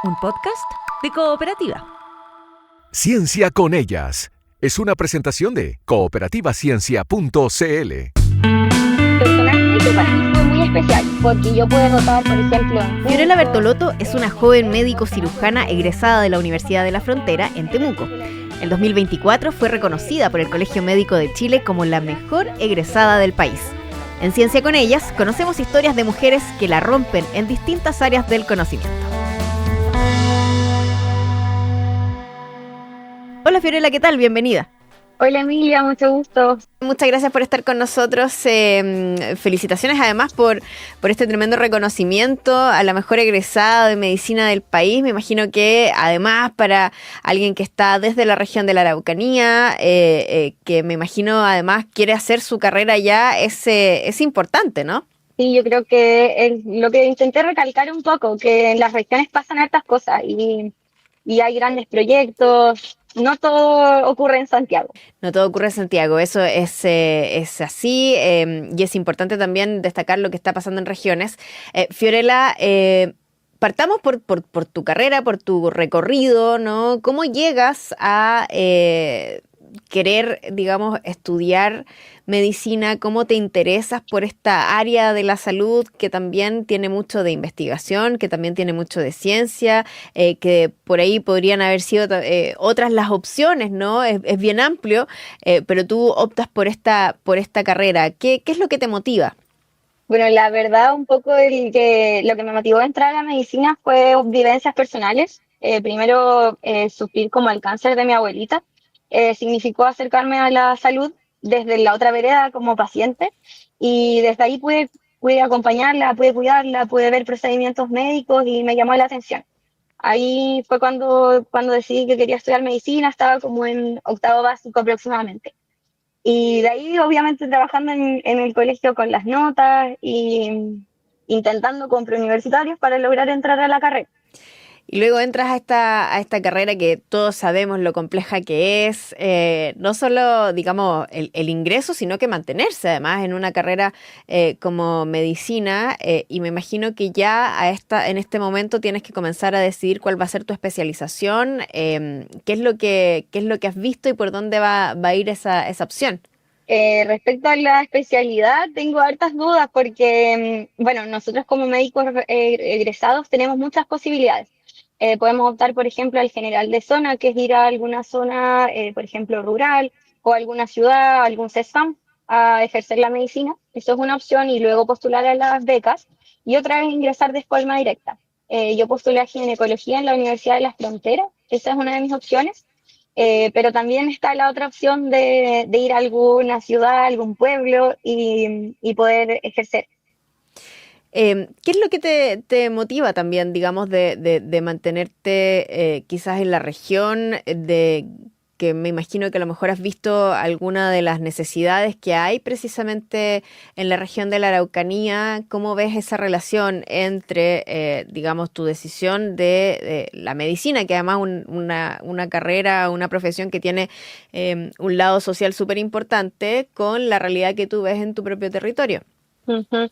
un podcast de Cooperativa. Ciencia con ellas es una presentación de cooperativaciencia.cl. Personalmente para mí fue muy especial porque yo pude rotar, por ejemplo, Fiorella Bertolotto es una joven médico cirujana egresada de la Universidad de la Frontera en Temuco. En 2024 fue reconocida por el Colegio Médico de Chile como la mejor egresada del país. En Ciencia con ellas conocemos historias de mujeres que la rompen en distintas áreas del conocimiento. Hola Fiorella, ¿qué tal? Bienvenida. Hola Emilia, mucho gusto. Muchas gracias por estar con nosotros. Felicitaciones además por este tremendo reconocimiento a la mejor egresada de medicina del país. Me imagino que además para alguien que está desde la región de la Araucanía, que me imagino además quiere hacer su carrera allá, es importante, ¿no? Sí, yo creo que lo que intenté recalcar un poco, que en las regiones pasan hartas cosas y hay grandes proyectos. No todo ocurre en Santiago. No todo ocurre en Santiago, eso es así, y es importante también destacar lo que está pasando en regiones. Fiorella, partamos por tu carrera, por tu recorrido, ¿no? ¿Cómo llegas a querer, digamos, estudiar medicina? ¿Cómo te interesas por esta área de la salud que también tiene mucho de investigación, que también tiene mucho de ciencia, que por ahí podrían haber sido otras las opciones, ¿no? Es bien amplio, pero tú optas por esta carrera. ¿Qué es lo que te motiva? Bueno, la verdad, un poco lo que me motivó a entrar a la medicina fue vivencias personales. Primero, sufrir como el cáncer de mi abuelita. Significó acercarme a la salud desde la otra vereda como paciente y desde ahí pude acompañarla, pude cuidarla, pude ver procedimientos médicos y me llamó la atención. Ahí fue cuando decidí que quería estudiar medicina, estaba como en octavo básico aproximadamente. Y de ahí obviamente trabajando en el colegio con las notas y intentando con preuniversitarios para lograr entrar a la carrera. Y luego entras a esta carrera que todos sabemos lo compleja que es, no solo, digamos, el ingreso, sino que mantenerse además en una carrera como medicina, y me imagino que ya en este momento tienes que comenzar a decidir cuál va a ser tu especialización, qué es lo que has visto y por dónde va a ir esa opción. Respecto a la especialidad, tengo hartas dudas porque, bueno, nosotros como médicos egresados tenemos muchas posibilidades. Podemos optar, por ejemplo, al general de zona, que es ir a alguna zona, por ejemplo, rural, o alguna ciudad, algún CESFAM, a ejercer la medicina. Eso es una opción, y luego postular a las becas. Y otra es ingresar de forma directa. Yo postulé a ginecología en la Universidad de la Frontera, esa es una de mis opciones. Pero también está la otra opción de ir a alguna ciudad, algún pueblo y poder ejercer. ¿Qué es lo que te motiva también, digamos, de mantenerte quizás en la región, de que me imagino que a lo mejor has visto alguna de las necesidades que hay precisamente en la región de la Araucanía? ¿Cómo ves esa relación entre, digamos, tu decisión de la medicina, que además una carrera, una profesión que tiene un lado social súper importante, con la realidad que tú ves en tu propio territorio? Uh-huh.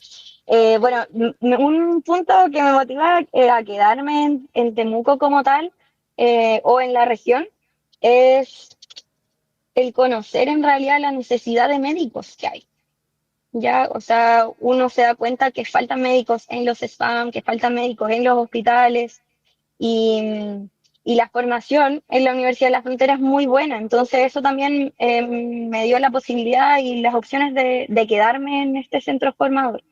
Bueno, un punto que me motiva a quedarme en Temuco como tal, o en la región, es el conocer en realidad la necesidad de médicos que hay. Ya, o sea, uno se da cuenta que faltan médicos en los SPAM, que faltan médicos en los hospitales, y, y la formación en la Universidad de la Frontera es muy buena. Entonces eso también me dio la posibilidad y las opciones de quedarme en este centro formador.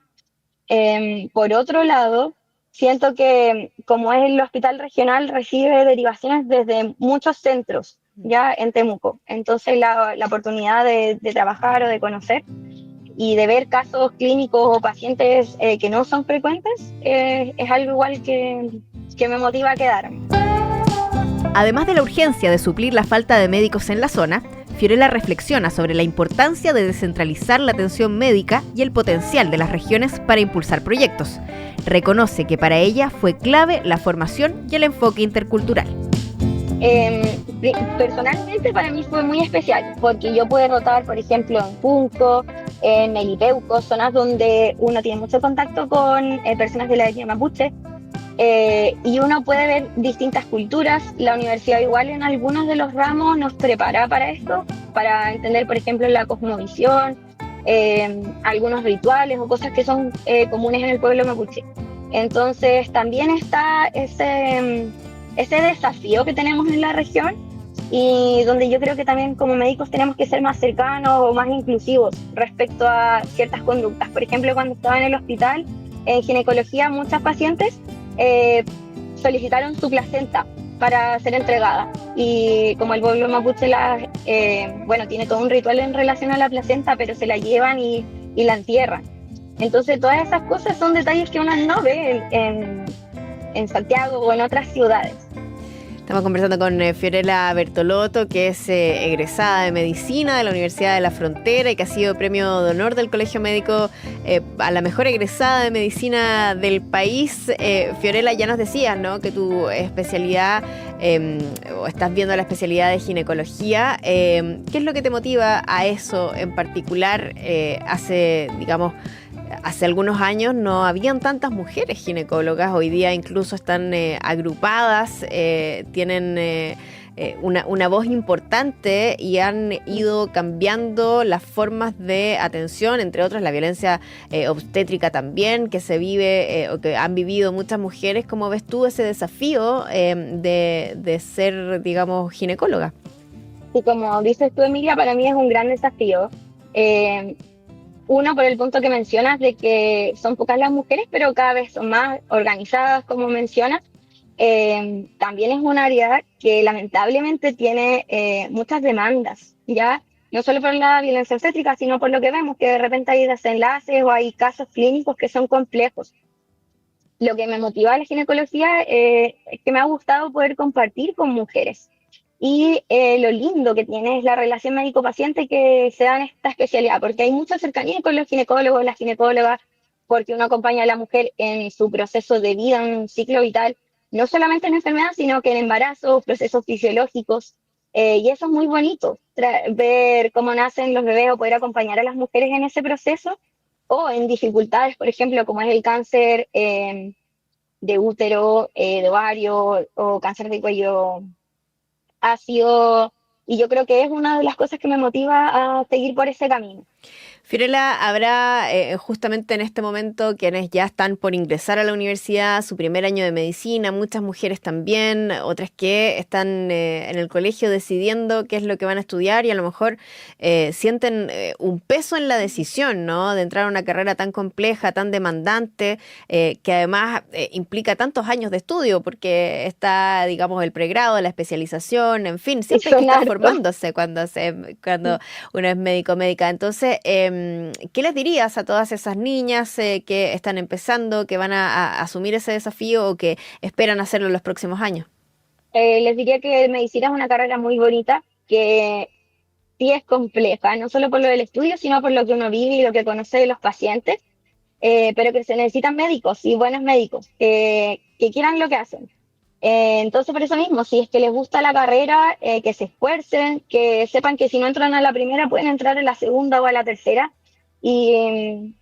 Por otro lado, siento que como es el hospital regional, recibe derivaciones desde muchos centros ya en Temuco. Entonces la oportunidad de trabajar o de conocer y de ver casos clínicos o pacientes que no son frecuentes, es algo igual que me motiva a quedarme. Además de la urgencia de suplir la falta de médicos en la zona, Fiorella reflexiona sobre la importancia de descentralizar la atención médica y el potencial de las regiones para impulsar proyectos. Reconoce que para ella fue clave la formación y el enfoque intercultural. Personalmente para mí fue muy especial porque yo pude rotar, por ejemplo, en Punco, en Melipeuco, zonas donde uno tiene mucho contacto con personas de la etnia mapuche, y uno puede ver distintas culturas. La universidad igual en algunos de los ramos nos prepara para esto, para entender, por ejemplo, la cosmovisión, algunos rituales o cosas que son comunes en el pueblo mapuche. Entonces también está ese desafío que tenemos en la región, y donde yo creo que también como médicos tenemos que ser más cercanos o más inclusivos respecto a ciertas conductas. Por ejemplo, cuando estaba en el hospital, en ginecología, muchas pacientes solicitaron su placenta para ser entregada, y como el pueblo mapuche tiene todo un ritual en relación a la placenta, pero se la llevan y la entierran. Entonces todas esas cosas son detalles que uno no ve en Santiago o en otras ciudades. Estamos conversando con Fiorella Bertolotto, que es egresada de Medicina de la Universidad de la Frontera y que ha sido premio de honor del Colegio Médico a la mejor egresada de Medicina del país. Fiorella, ya nos decías, ¿no?, que tu especialidad, o estás viendo la especialidad de ginecología. ¿Qué es lo que te motiva a eso en particular? Hace algunos años no habían tantas mujeres ginecólogas, hoy día incluso están agrupadas, tienen una voz importante y han ido cambiando las formas de atención, entre otras la violencia obstétrica también, que se vive o que han vivido muchas mujeres. ¿Cómo ves tú ese desafío de ser, digamos, ginecóloga? Y como dices tú, Emilia, para mí es un gran desafío. Uno, por el punto que mencionas de que son pocas las mujeres, pero cada vez son más organizadas, como mencionas. También es un área que lamentablemente tiene muchas demandas, ¿ya? No solo por la violencia obstétrica, sino por lo que vemos, que de repente hay desenlaces o hay casos clínicos que son complejos. Lo que me motiva a la ginecología es que me ha gustado poder compartir con mujeres. Y lo lindo que tiene es la relación médico-paciente que se da en esta especialidad, porque hay mucha cercanía con los ginecólogos, las ginecólogas, porque uno acompaña a la mujer en su proceso de vida, en un ciclo vital, no solamente en enfermedad, sino que en embarazo, procesos fisiológicos, y eso es muy bonito, ver cómo nacen los bebés o poder acompañar a las mujeres en ese proceso, o en dificultades, por ejemplo, como es el cáncer de útero, de ovario, o cáncer de cuello ácido, y yo creo que es una de las cosas que me motiva a seguir por ese camino. Fiorella, habrá justamente en este momento quienes ya están por ingresar a la universidad, su primer año de medicina, muchas mujeres también, otras que están en el colegio decidiendo qué es lo que van a estudiar y a lo mejor sienten un peso en la decisión, ¿no?, de entrar a una carrera tan compleja, tan demandante, que además implica tantos años de estudio, porque está, digamos, el pregrado, la especialización, en fin, siempre hay que estar formándose cuando uno es médico o médica. Entonces, ¿qué les dirías a todas esas niñas que están empezando, que van a asumir ese desafío o que esperan hacerlo en los próximos años? Les diría que medicina es una carrera muy bonita, que sí es compleja, no solo por lo del estudio, sino por lo que uno vive y lo que conoce de los pacientes, pero que se necesitan médicos y buenos médicos que quieran lo que hacen. Entonces, por eso mismo, si es que les gusta la carrera, que se esfuercen, que sepan que si no entran a la primera pueden entrar a la segunda o a la tercera, y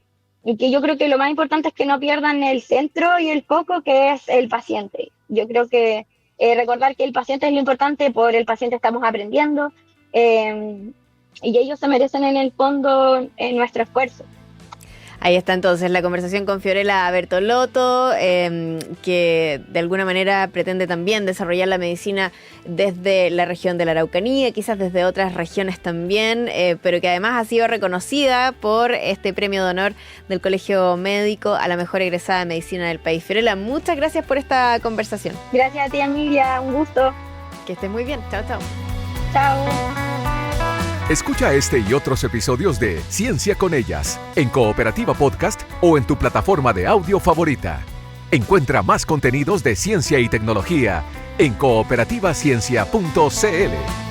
que yo creo que lo más importante es que no pierdan el centro y el foco, que es el paciente. Yo creo que recordar que el paciente es lo importante, por el paciente estamos aprendiendo, y ellos se merecen en el fondo nuestro esfuerzo. Ahí está entonces la conversación con Fiorella Bertolotto, que de alguna manera pretende también desarrollar la medicina desde la región de la Araucanía, quizás desde otras regiones también, pero que además ha sido reconocida por este premio de honor del Colegio Médico a la mejor egresada de medicina del país. Fiorella, muchas gracias por esta conversación. Gracias a ti, Emilia, un gusto. Que estés muy bien. Chao, chao. Chao. Escucha este y otros episodios de Ciencia con Ellas en Cooperativa Podcast o en tu plataforma de audio favorita. Encuentra más contenidos de ciencia y tecnología en cooperativaciencia.cl.